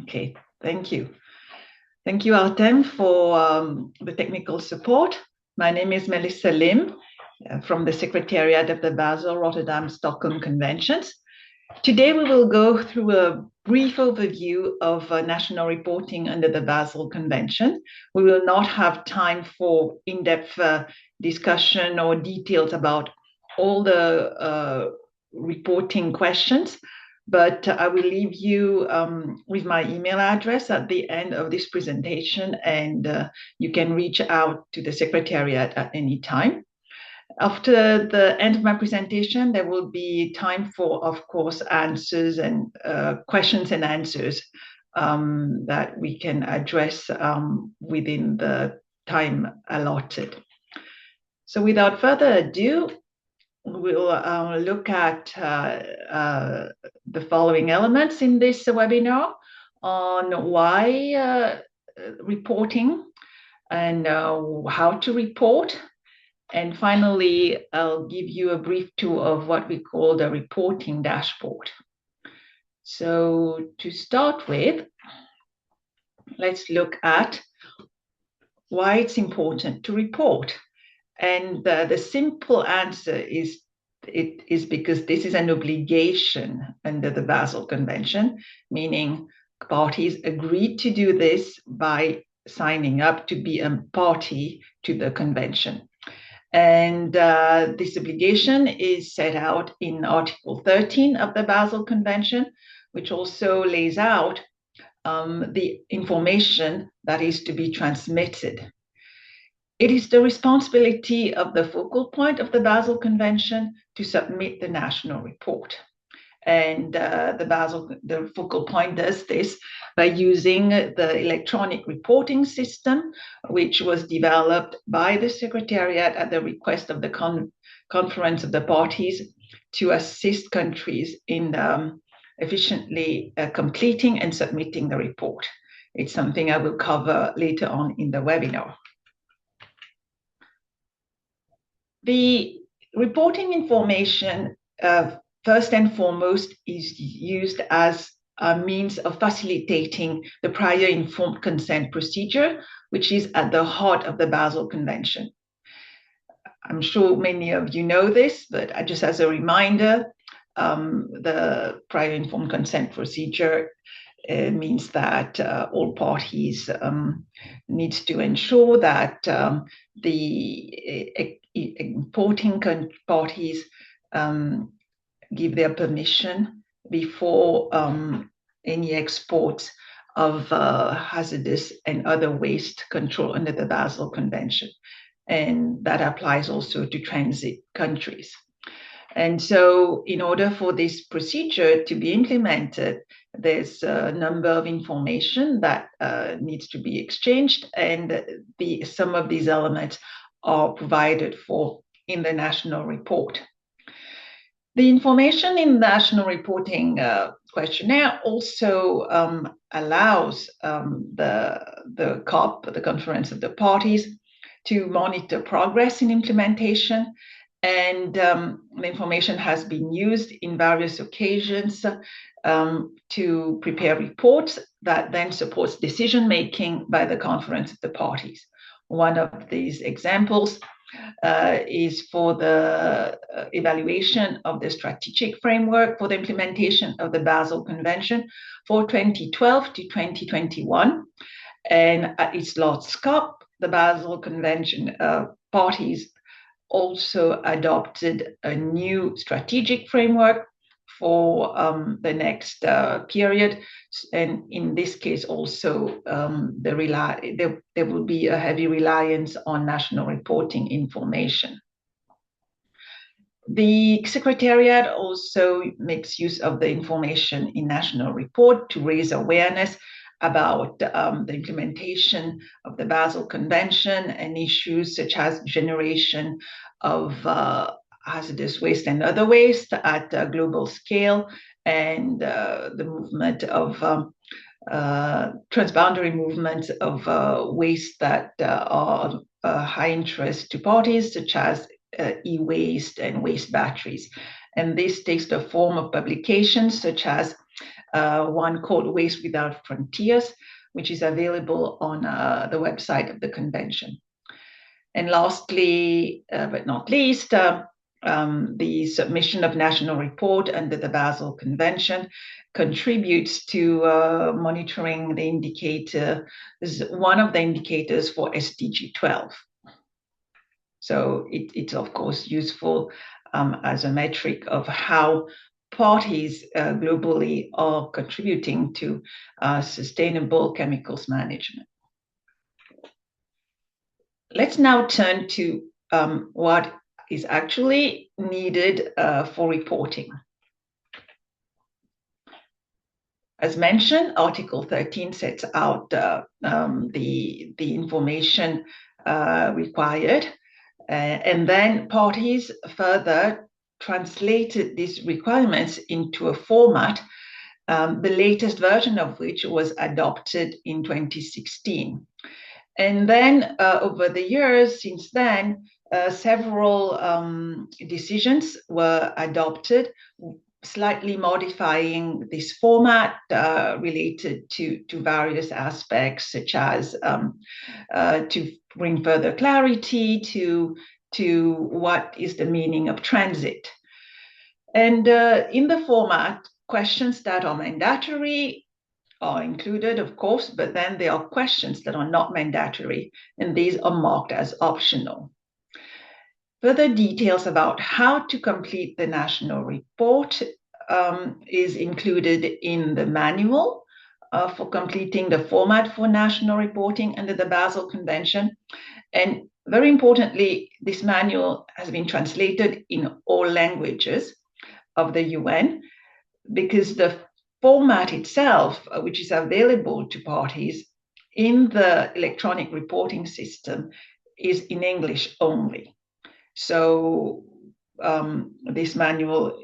Okay, thank you. Thank you, Artem, for the technical support. My name is Melissa Lim from the Secretariat of the Basel, Rotterdam, Stockholm Conventions. Today, we will go through a brief overview of national reporting under the Basel Convention. We will not have time for in-depth discussion or details about all the reporting questions, but I will leave you with my email address at the end of this presentation, and you can reach out to the Secretariat at any time. After the end of my presentation, there will be time for, of course, answers and questions and answers that we can address within the time allotted. So without further ado, we'll look at the following elements in this webinar on why reporting and how to report. And finally, I'll give you a brief tour of what we call the reporting dashboard. So to start with, let's look at why it's important to report. And the simple answer is it is because this is an obligation under the Basel Convention, meaning parties agreed to do this by signing up to be a party to the convention. And this obligation is set out in Article 13 of the Basel Convention, which also lays out the information that is to be transmitted. It is the responsibility of the focal point of the Basel Convention to submit the national report. And the focal point does this by using the electronic reporting system, which was developed by the Secretariat at the request of the Conference of the Parties to assist countries in efficiently completing and submitting the report. It's something I will cover later on in the webinar. The reporting information first and foremost is used as a means of facilitating the prior informed consent procedure, which is at the heart of the Basel Convention. I'm sure many of you know this, but just as a reminder, the prior informed consent procedure means that all parties needs to ensure that the importing parties give their permission before any exports of hazardous and other waste control under the Basel Convention. And that applies also to transit countries. And so in order for this procedure to be implemented, there's a number of information that needs to be exchanged, and some of these elements are provided for in the national report. The information in the national reporting questionnaire also allows the COP, the Conference of the Parties, to monitor progress in implementation. And the information has been used in various occasions to prepare reports that then supports decision-making by the Conference of the Parties. One of these examples is for the evaluation of the strategic framework for the implementation of the Basel Convention for 2012 to 2021. And at its last COP, the Basel Convention parties also adopted a new strategic framework for the next period. And in this case also, there will be a heavy reliance on national reporting information. The Secretariat also makes use of the information in national report to raise awareness about the implementation of the Basel Convention and issues such as generation of hazardous waste and other waste at a global scale, and the movement of transboundary movements of waste that are high interest to parties, such as e-waste and waste batteries. And this takes the form of publications such as one called Waste Without Frontiers, which is available on the website of the convention. And lastly, but not least, the submission of national report under the Basel Convention contributes to monitoring the indicator, is one of the indicators for SDG 12. So it's of course useful as a metric of how parties globally are contributing to sustainable chemicals management. Let's now turn to what is actually needed for reporting. As mentioned, Article 13 sets out the information required, and then parties further translated these requirements into a format, the latest version of which was adopted in 2016. And then over the years since then, several decisions were adopted, slightly modifying this format related to various aspects, such as to bring further clarity to what is the meaning of transit. And in the format, questions that are mandatory are included, of course, but then there are questions that are not mandatory, and these are marked as optional. Further details about how to complete the national report is included in the manual for completing the format for national reporting under the Basel Convention. And very importantly, this manual has been translated in all languages of the UN, because the format itself, which is available to parties in the electronic reporting system, is in English only. So this manual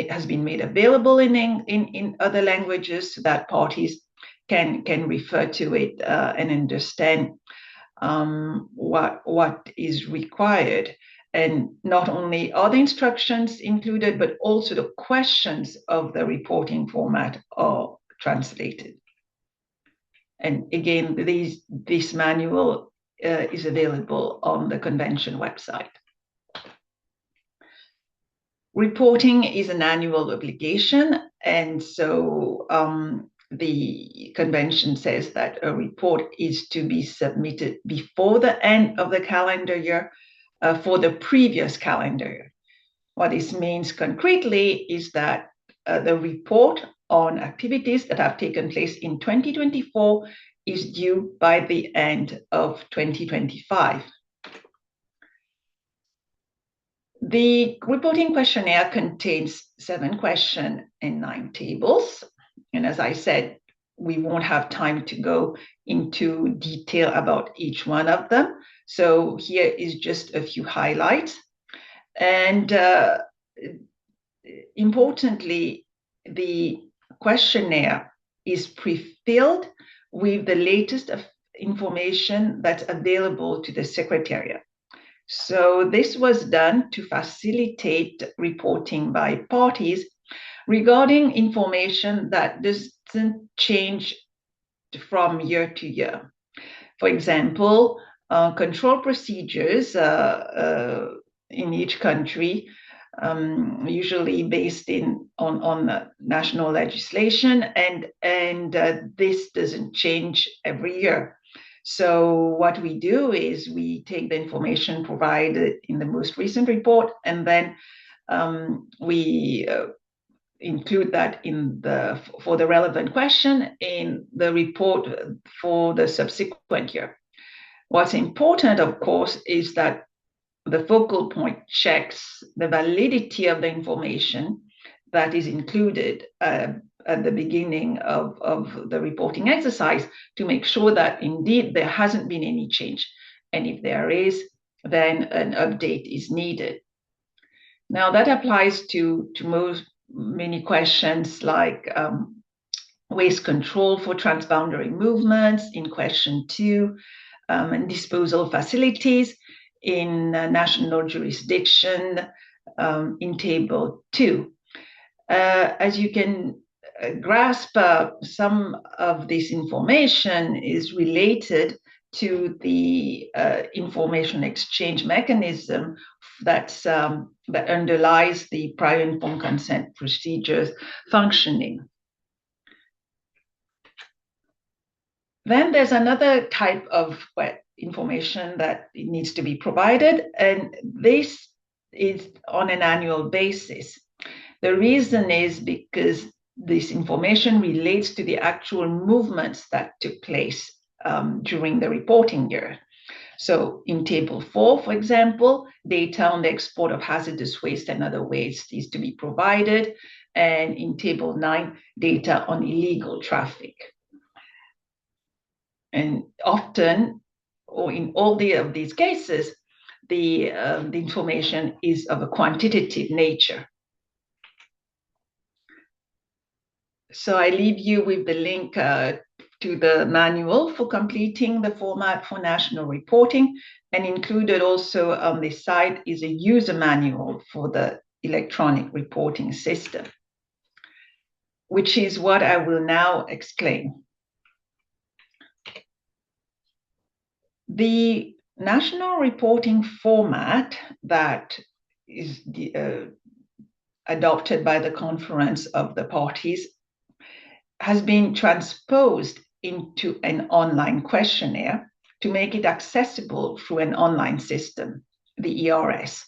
has been made available in other languages so that parties can refer to it and understand what is required. And not only are the instructions included, but also the questions of the reporting format are translated. And again, this manual is available on the convention website. Reporting is an annual obligation, and so the convention says that a report is to be submitted before the end of the calendar year for the previous calendar year. What this means concretely is that the report on activities that have taken place in 2024 is due by the end of 2025. The reporting questionnaire contains 7 questions and 9 tables. And as I said, we won't have time to go into detail about each one of them. So here is just a few highlights. And importantly, the questionnaire is pre-filled with the latest information that's available to the Secretariat. So this was done to facilitate reporting by parties regarding information that doesn't change from year to year. For example, control procedures in each country, usually based on national legislation, and this doesn't change every year. So what we do is we take the information provided in the most recent report, and then we include that for the relevant question in the report for the subsequent year. What's important, of course, is that the focal point checks the validity of the information that is included at the beginning of the reporting exercise to make sure that indeed there hasn't been any change. And if there is, then an update is needed. Now that applies to many questions like waste control for transboundary movements in question 2, and disposal facilities in national jurisdiction in table 2. As you can grasp some of this information is related to the information exchange mechanism that underlies the prior informed consent procedures functioning. Then there's another type of information that needs to be provided, and this is on an annual basis. The reason is because this information relates to the actual movements that took place during the reporting year. So in Table 4, for example, data on the export of hazardous waste and other waste is to be provided. And in Table 9, data on illegal traffic. And often, or in all of these cases, the information is of a quantitative nature. So I leave you with the link to the manual for completing the format for national reporting, and included also on this site is a user manual for the electronic reporting system, which is what I will now explain. The national reporting format that is adopted by the Conference of the Parties has been transposed into an online questionnaire to make it accessible through an online system, the ERS.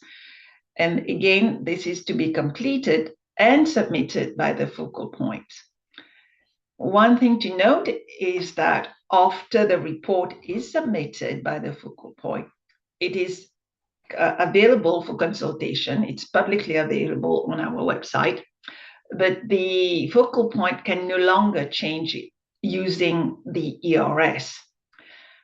And again, this is to be completed and submitted by the focal points. One thing to note is that after the report is submitted by the focal point, it is available for consultation. It's publicly available on our website, but the focal point can no longer change it using the ERS.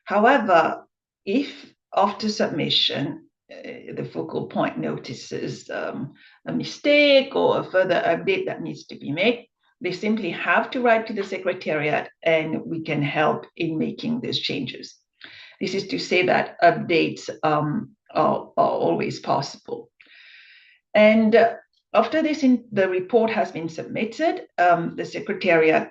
However, if after submission, the focal point notices a mistake or a further update that needs to be made, they simply have to write to the Secretariat and we can help in making these changes. This is to say that updates are always possible. And after this, the report has been submitted, the Secretariat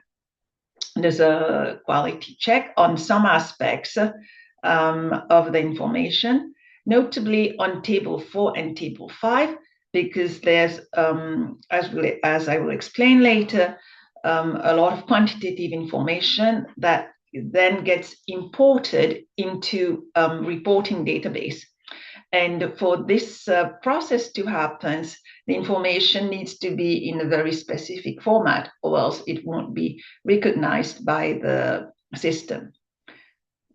does a quality check on some aspects of the information, notably on Table 4 and Table 5, because there's, as I will explain later, a lot of quantitative information that then gets imported into reporting database. And for this process to happen, the information needs to be in a very specific format, or else it won't be recognized by the system.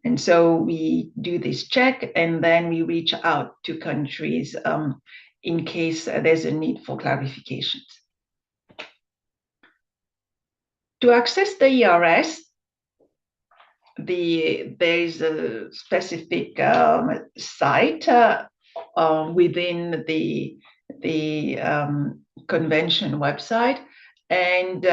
And so we do this check, and then we reach out to countries in case there's a need for clarifications. To access the ERS, there is a specific site within the convention website, and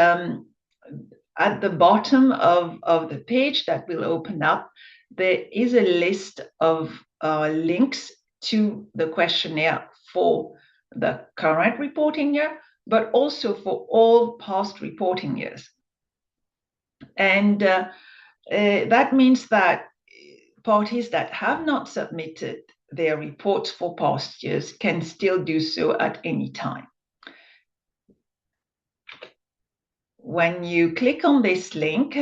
at the bottom of the page that will open up, there is a list of links to the questionnaire for the current reporting year, but also for all past reporting years. And that means that parties that have not submitted their reports for past years can still do so at any time. When you click on this link,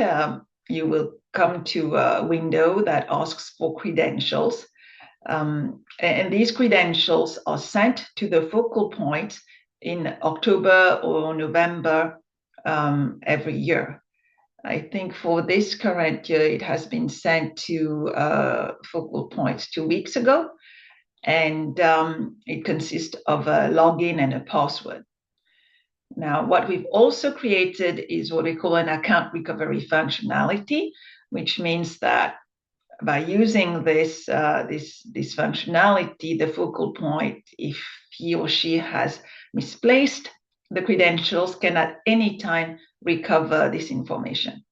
you will come to a window that asks for credentials. And these credentials are sent to the focal point in October or November every year. I think for this current year, it has been sent to focal points 2 weeks ago, and it consists of a login and a password. Now, what we've also created is what we call an account recovery functionality, which means that by using this functionality, the focal point, if he or she has misplaced the credentials, can at any time recover this information.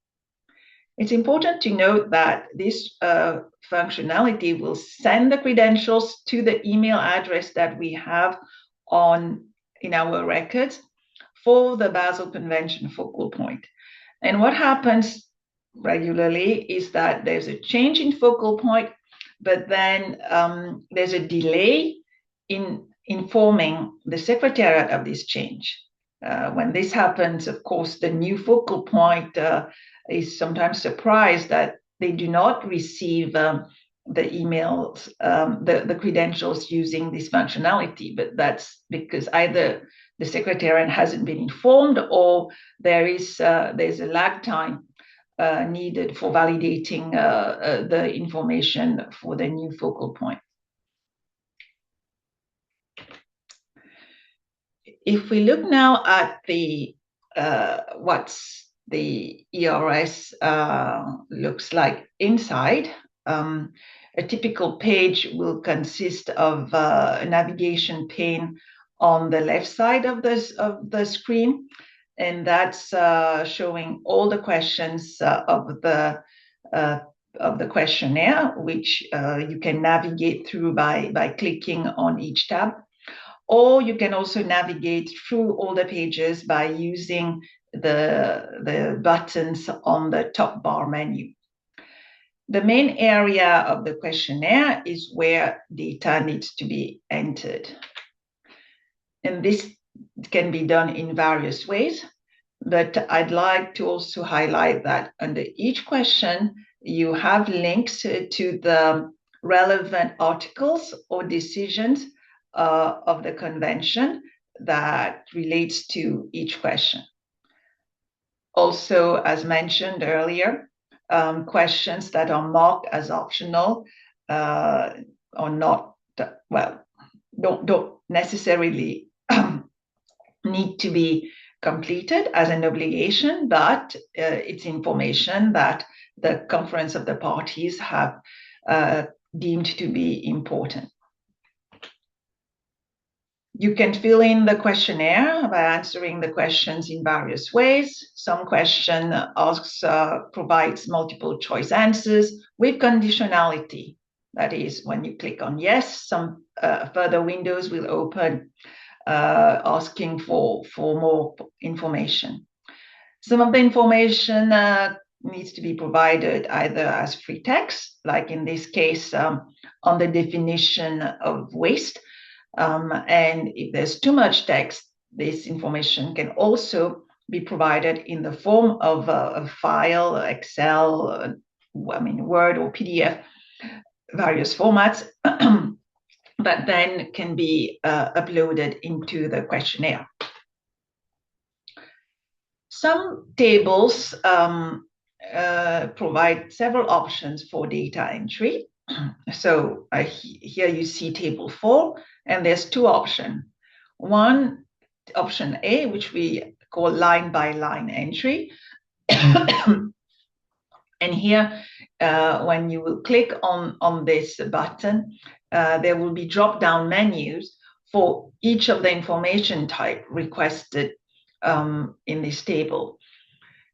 It's important to note that this functionality will send the credentials to the email address that we have in our records for the Basel Convention focal point. And what happens regularly is that there's a change in focal point, but then there's a delay in informing the Secretariat of this change. When this happens, of course, the new focal point is sometimes surprised that they do not receive the emails, the credentials using this functionality, but that's because either the Secretariat hasn't been informed or there's a lag time needed for validating the information for the new focal point. If we look now at the what's the ERS looks like inside, a typical page will consist of a navigation pane on the left side of the screen, and that's showing all the questions of the questionnaire, which you can navigate through by clicking on each tab. Or you can also navigate through all the pages by using the buttons on the top bar menu. The main area of the questionnaire is where data needs to be entered. And this can be done in various ways, but I'd like to also highlight that under each question, you have links to the relevant articles or decisions of the convention that relates to each question. Also, as mentioned earlier, questions that are marked as optional are not, well, don't necessarily need to be completed as an obligation, but it's information that the Conference of the Parties have deemed to be important. You can fill in the questionnaire by answering the questions in various ways. Some question provides multiple choice answers with conditionality. That is, when you click on yes, some further windows will open asking for more information. Some of the information needs to be provided either as free text, like in this case on the definition of waste. And if there's too much text, this information can also be provided in the form of a file, Excel, Word or PDF, various formats, that then can be uploaded into the questionnaire. Some tables provide several options for data entry. So here you see table 4, and there's two options. One, option A, which we call line by line entry. And here, when you will click on this button, there will be drop-down menus for each of the information type requested in this table.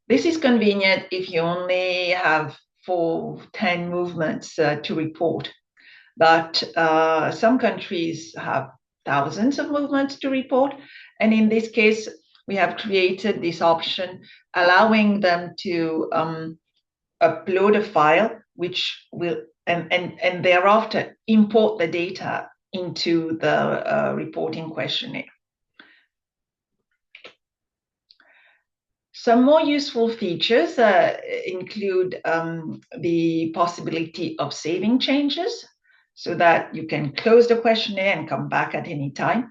This is convenient if you only have 10 movements to report, but some countries have thousands of movements to report, and in this case we have created this option allowing them to upload a file which will and thereafter import the data into the reporting questionnaire. Some more useful features include the possibility of saving changes so that you can close the questionnaire and come back at any time.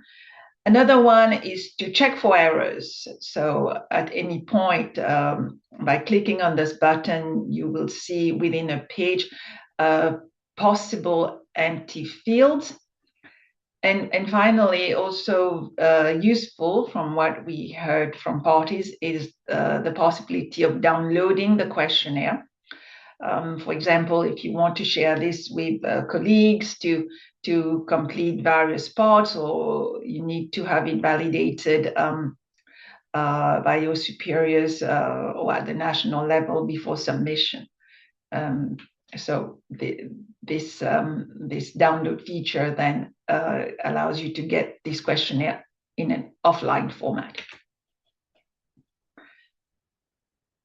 Another one is to check for errors. So at any point, by clicking on this button, you will see within a page possible empty fields. And finally, also useful from what we heard from parties is the possibility of downloading the questionnaire. For example, if you want to share this with colleagues to complete various parts, or you need to have it validated by your superiors or at the national level before submission. So this download feature then allows you to get this questionnaire in an offline format.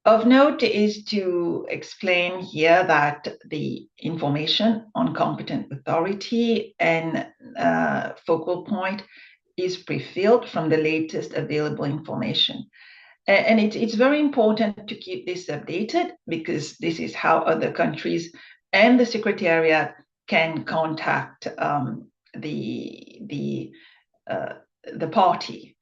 Of note is to explain here that the information on competent authority and focal point is pre-filled from the latest available information. And it's very important to keep this updated because this is how other countries and the Secretariat can contact the party.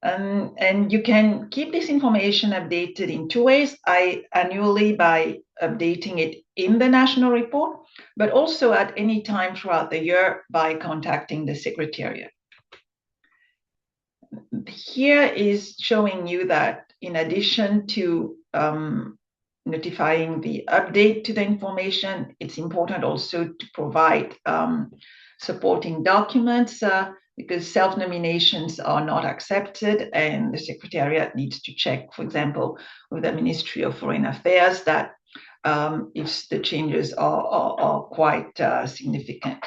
And you can keep this information updated in two ways, annually by updating it in the national report, but also at any time throughout the year by contacting the Secretariat. Here is showing you that in addition to notifying the update to the information, it's important also to provide supporting documents because self-nominations are not accepted, and the Secretariat needs to check, for example, with the Ministry of Foreign Affairs that if the changes are quite significant.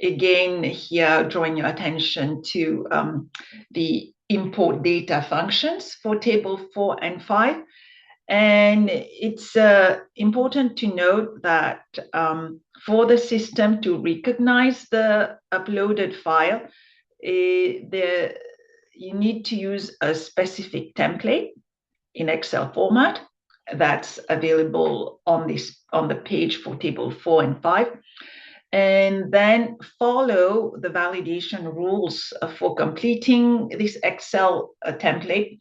Again, here drawing your attention to the import data functions for table 4 and 5. And it's important to note that for the system to recognize the uploaded file, you need to use a specific template in Excel format that's available on the page for table 4 and 5. And then follow the validation rules for completing this Excel template,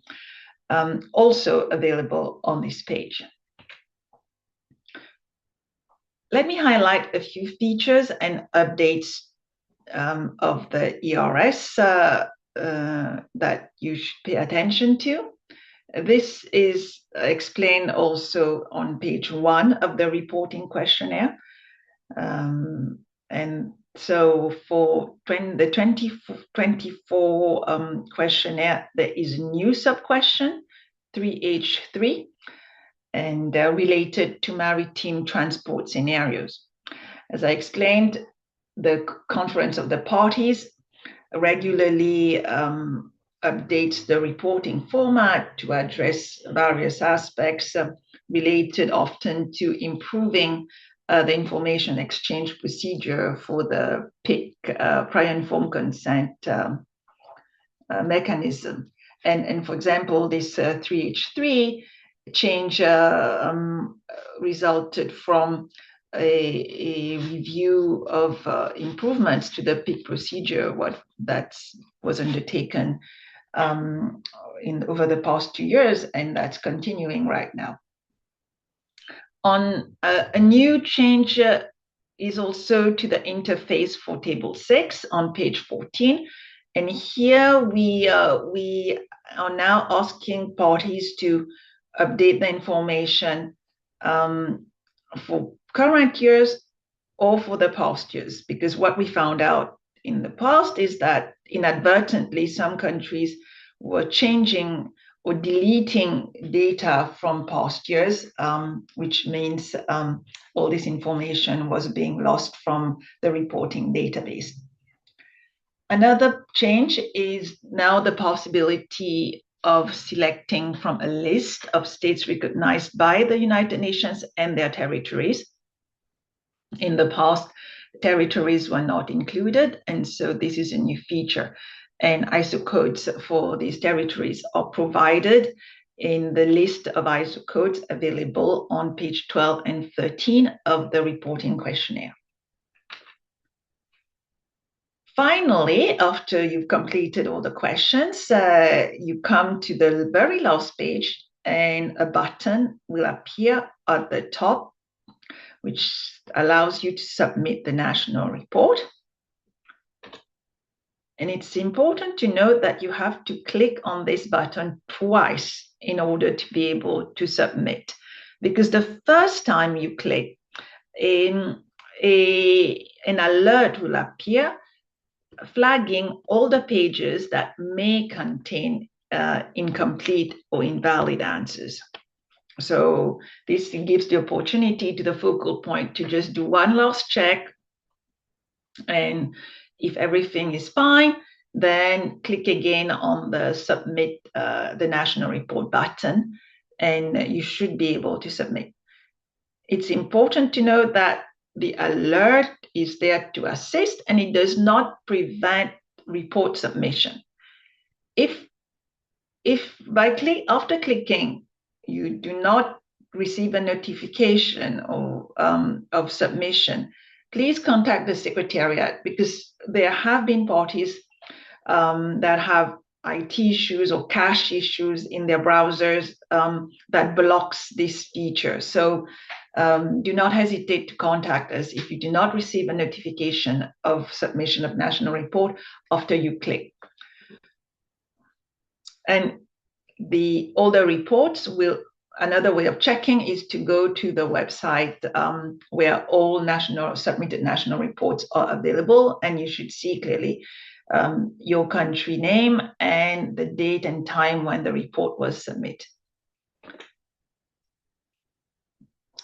also available on this page. Let me highlight a few features and updates of the ERS that you should pay attention to. This is explained also on page 1 of the reporting questionnaire. And so for the 2024 questionnaire, there is a new sub-question, 3H3, and related to maritime transport scenarios. As I explained, the Conference of the Parties regularly updates the reporting format to address various aspects related often to improving the information exchange procedure for the PIC, prior informed consent mechanism. And for example, this 3H3 change resulted from a review of improvements to the PIC procedure, that was undertaken over the past 2 years, and that's continuing right now. On a new change is also to the interface for table 6 on page 14. And here we are now asking parties to update the information for current years or for the past years, because what we found out in the past is that inadvertently some countries were changing or deleting data from past years, which means all this information was being lost from the reporting database. Another change is now the possibility of selecting from a list of states recognized by the United Nations and their territories. In the past, territories were not included, and so this is a new feature. And ISO codes for these territories are provided in the list of ISO codes available on page 12 and 13 of the reporting questionnaire. Finally, after you've completed all the questions, you come to the very last page, and a button will appear at the top, which allows you to submit the national report. And it's important to note that you have to click on this button twice in order to be able to submit, because the first time you click, an alert will appear flagging all the pages that may contain incomplete or invalid answers. So this gives the opportunity to the focal point to just do one last check, and if everything is fine, then click again on the submit the national report button, and you should be able to submit. It's important to note that the alert is there to assist, and it does not prevent report submission. If after clicking you do not receive a notification of submission, please contact the Secretariat, because there have been parties that have IT issues or cache issues in their browsers that blocks this feature. So do not hesitate to contact us if you do not receive a notification of submission of national report after you click. And all the reports another way of checking is to go to the website where all submitted national reports are available, and you should see clearly your country name and the date and time when the report was submitted.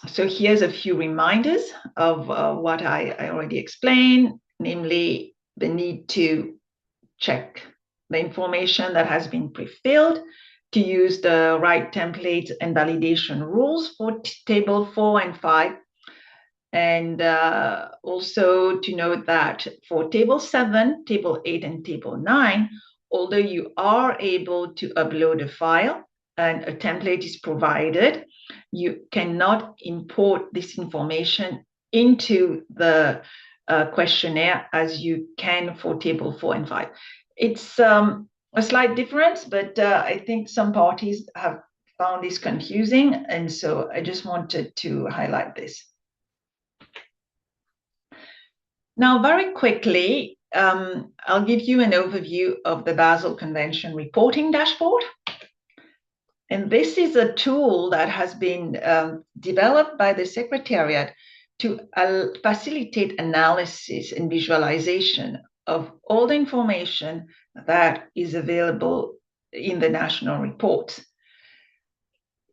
So here's a few reminders of what I already explained, namely the need to check the information that has been pre-filled, to use the right templates and validation rules for table 4 and 5. And also to note that for table 7, table 8, and table 9, although you are able to upload a file and a template is provided, you cannot import this information into the questionnaire as you can for table 4 and 5. It's a slight difference, but I think some parties have found this confusing, and so I just wanted to highlight this. Now, very quickly, I'll give you an overview of the Basel Convention reporting dashboard. And this is a tool that has been developed by the Secretariat to facilitate analysis and visualization of all the information that is available in the national reports.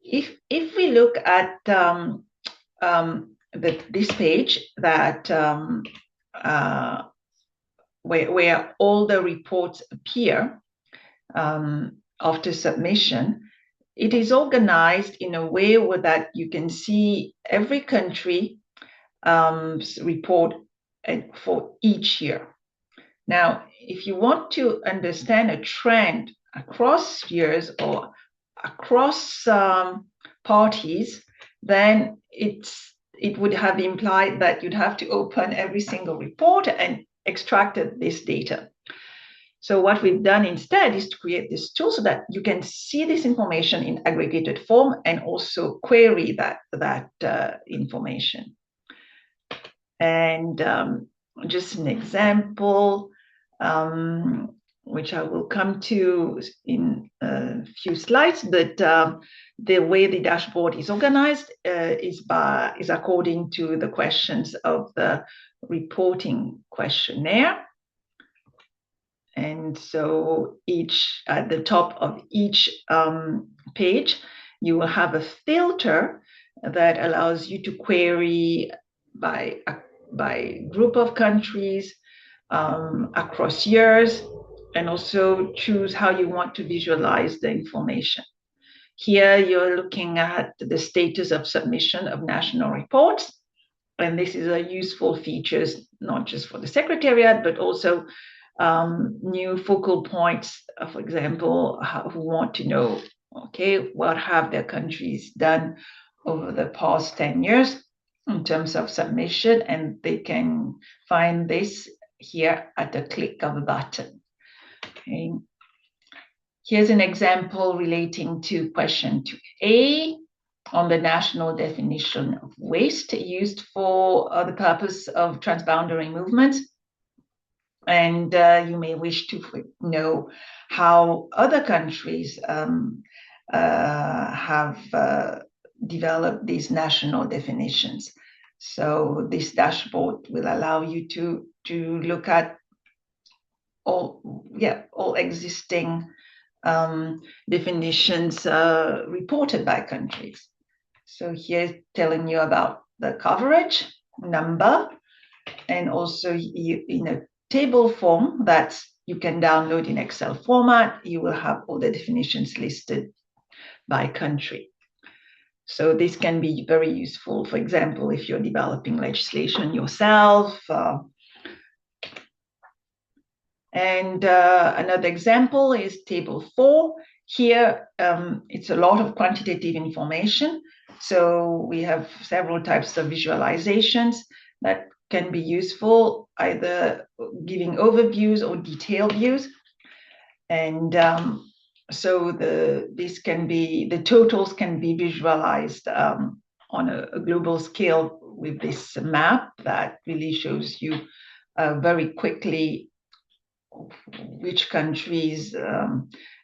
If we look at this page that where all the reports appear after submission, it is organized in a way that you can see every country report for each year. Now, if you want to understand a trend across years or across parties, then it would have implied that you'd have to open every single report and extracted this data. So what we've done instead is to create this tool so that you can see this information in aggregated form and also query that information. And just an example, which I will come to in a few slides, but the way the dashboard is organized is according to the questions of the reporting questionnaire. And so at the top of each page, you will have a filter that allows you to query by group of countries across years, and also choose how you want to visualize the information. Here you're looking at the status of submission of national reports, and this is a useful feature not just for the Secretariat, but also new focal points, for example, who want to know, okay, what have their countries done over the past 10 years in terms of submission, and they can find this here at the click of a button. Okay. Here's an example relating to question 2A on the national definition of waste used for the purpose of transboundary movements. And you may wish to know how other countries have developed these national definitions. So this dashboard will allow you to look at all existing definitions reported by countries. So here telling you about the coverage, number, and also in a table form that's you can download in Excel format. You will have all the definitions listed by country. So this can be very useful, for example, if you're developing legislation yourself. Another example is table 4. Here, it's a lot of quantitative information. So we have several types of visualizations that can be useful, either giving overviews or detailed views. And so the totals can be visualized on a global scale with this map that really shows you very quickly which countries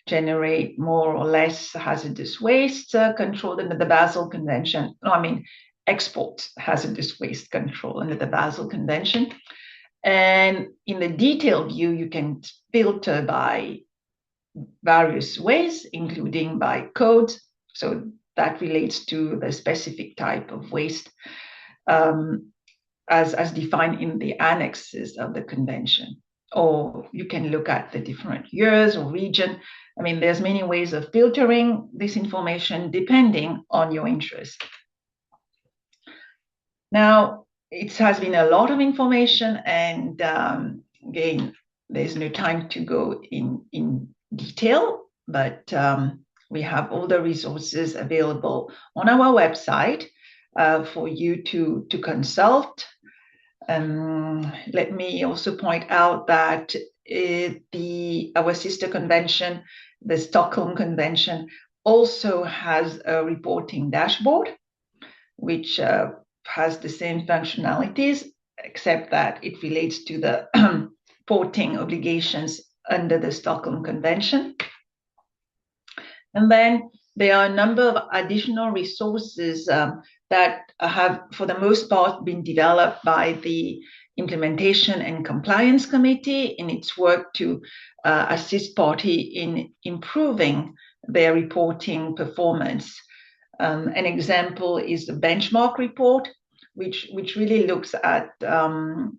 generate more or less hazardous waste controlled under the Basel Convention. Export hazardous waste control under the Basel Convention. And in the detailed view, you can filter by various ways, including by code. So that relates to the specific type of waste as defined in the annexes of the convention. Or you can look at the different years or region. There's many ways of filtering this information depending on your interest. Now, it has been a lot of information, and again, there's no time to go in detail, but we have all the resources available on our website for you to consult. Let me also point out that our sister convention, the Stockholm Convention, also has a reporting dashboard, which has the same functionalities, except that it relates to the reporting obligations under the Stockholm Convention. And then there are a number of additional resources that have, for the most part, been developed by the Implementation and Compliance Committee in its work to assist party in improving their reporting performance. An example is the benchmark report, which really looks at all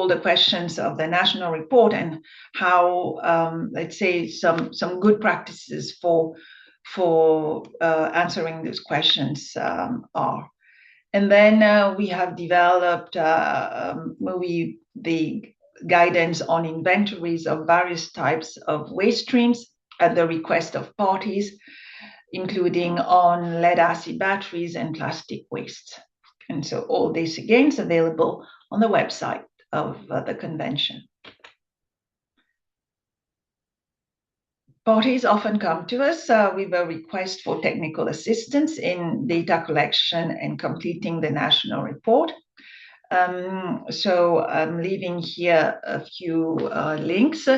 the questions of the national report and how, let's say, some good practices for answering those questions are. And then we have developed the guidance on inventories of various types of waste streams at the request of parties, including on lead acid batteries and plastic waste. And so all this again is available on the website of the convention. Parties often come to us with a request for technical assistance in data collection and completing the national report. So I'm leaving here a few links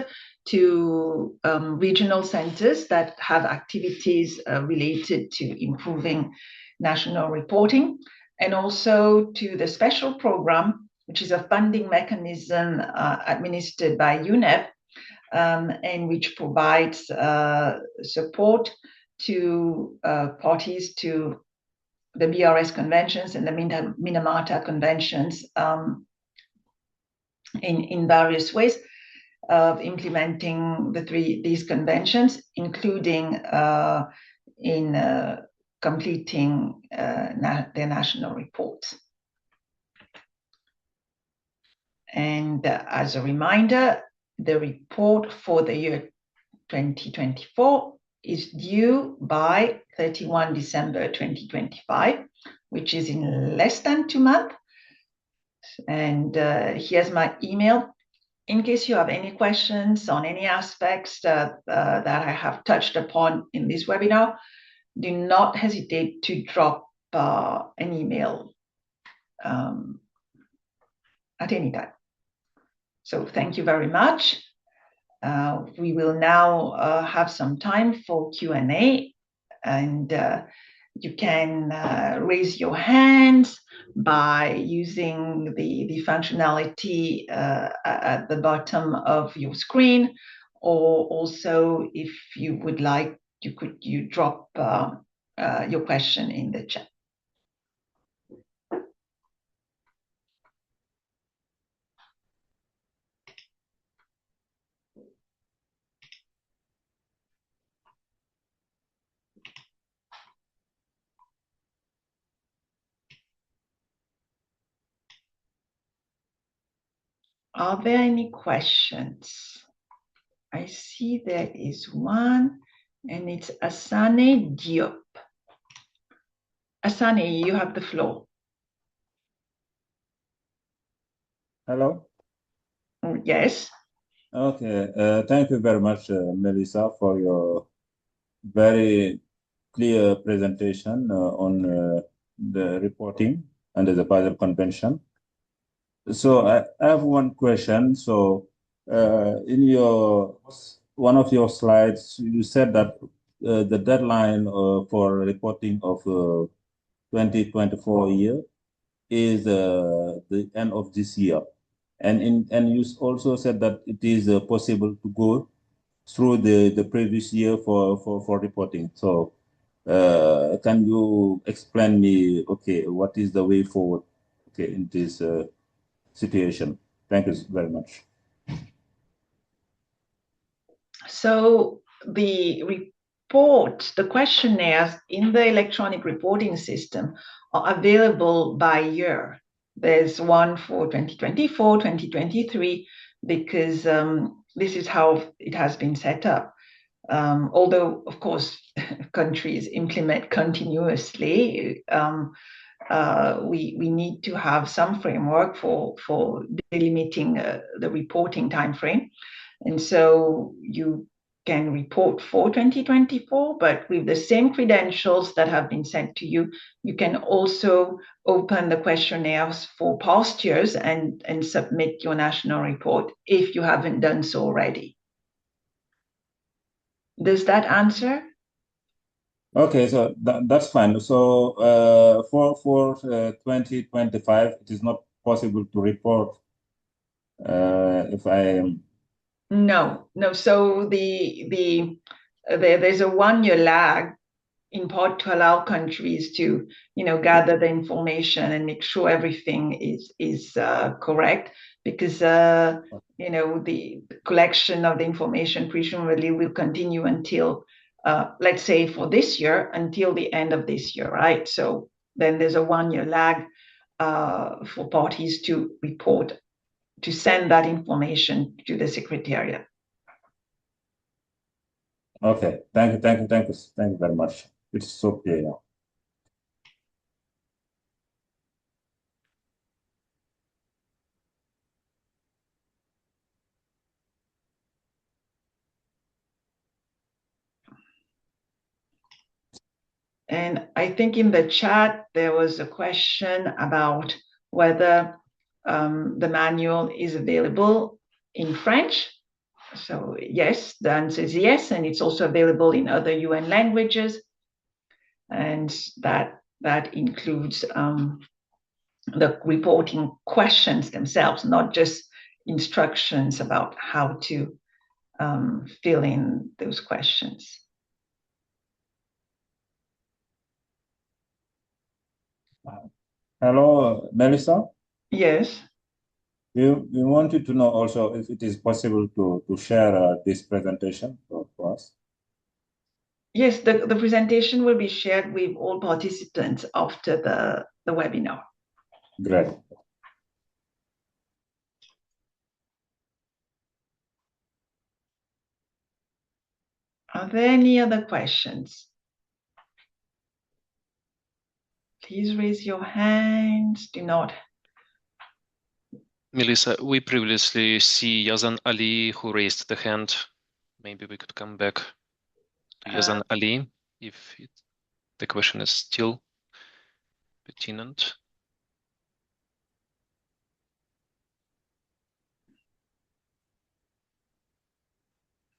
to regional centers that have activities related to improving national reporting, and also to the special program, which is a funding mechanism administered by UNEP, and which provides support to parties to the BRS conventions and the Minamata conventions in various ways of implementing these conventions, including in completing their national reports. And as a reminder, the report for the year 2024 is due by 31 December 2025, which is in less than 2 months. And here's my email. In case you have any questions on any aspects that I have touched upon in this webinar, do not hesitate to drop an email at any time. So thank you very much. We will now have some time for Q&A, and you can raise your hands by using the functionality at the bottom of your screen, or also if you would like, you drop your question in the chat. Are there any questions? I see there is one, and it's Asane Diop. Asane, you have the floor. Hello. Yes. Okay. Thank you very much, Melissa, for your very clear presentation on the reporting under the Basel Convention. So I have one question. So in your one of your slides, you said that the deadline for reporting of 2024 year is the end of this year. And you also said that it is possible to go through the previous year for reporting. So can you explain me, okay, what is the way forward, okay, in this situation? Thank you very much. So the report, the questionnaires in the electronic reporting system are available by year. There's one for 2024, 2023, because this is how it has been set up. Although, of course, countries implement continuously, we need to have some framework for delimiting the reporting time frame. And so you can report for 2024, but with the same credentials that have been sent to you, you can also open the questionnaires for past years and submit your national report if you haven't done so already. Does that answer? Okay, so that's fine. So for 2025, it is not possible to report if I am. No. So there's a 1-year lag in part to allow countries to, gather the information and make sure everything is correct, because the collection of the information presumably will continue until, let's say, for this year, until the end of this year, right? So then there's a 1-year lag for parties to report, to send that information to the Secretariat. Okay, thank you very much. It's so clear now. And I think in the chat, there was a question about whether the manual is available in French. So yes, the answer is yes, and it's also available in other UN languages. And that includes the reporting questions themselves, not just instructions about how to fill in those questions. Hello, Melissa. Yes. We wanted to know also if it is possible to share this presentation for us. Yes, the presentation will be shared with all participants after the webinar. Great. Are there any other questions? Please raise your hands. Do not. Melissa, we previously see Yazan Ali who raised the hand. Maybe we could come back to Yazan Ali if the question is still pertinent.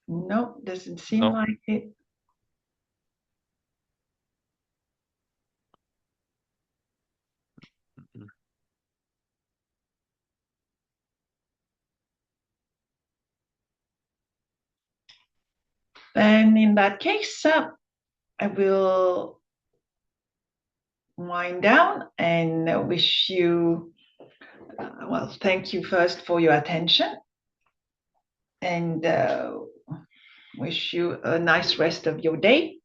No, doesn't seem like it. Then in that case, I will wind down and wish you, well, thank you first for your attention, and wish you a nice rest of your day.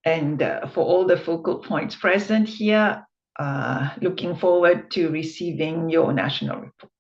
And for all the focal points present here, looking forward to receiving your national report.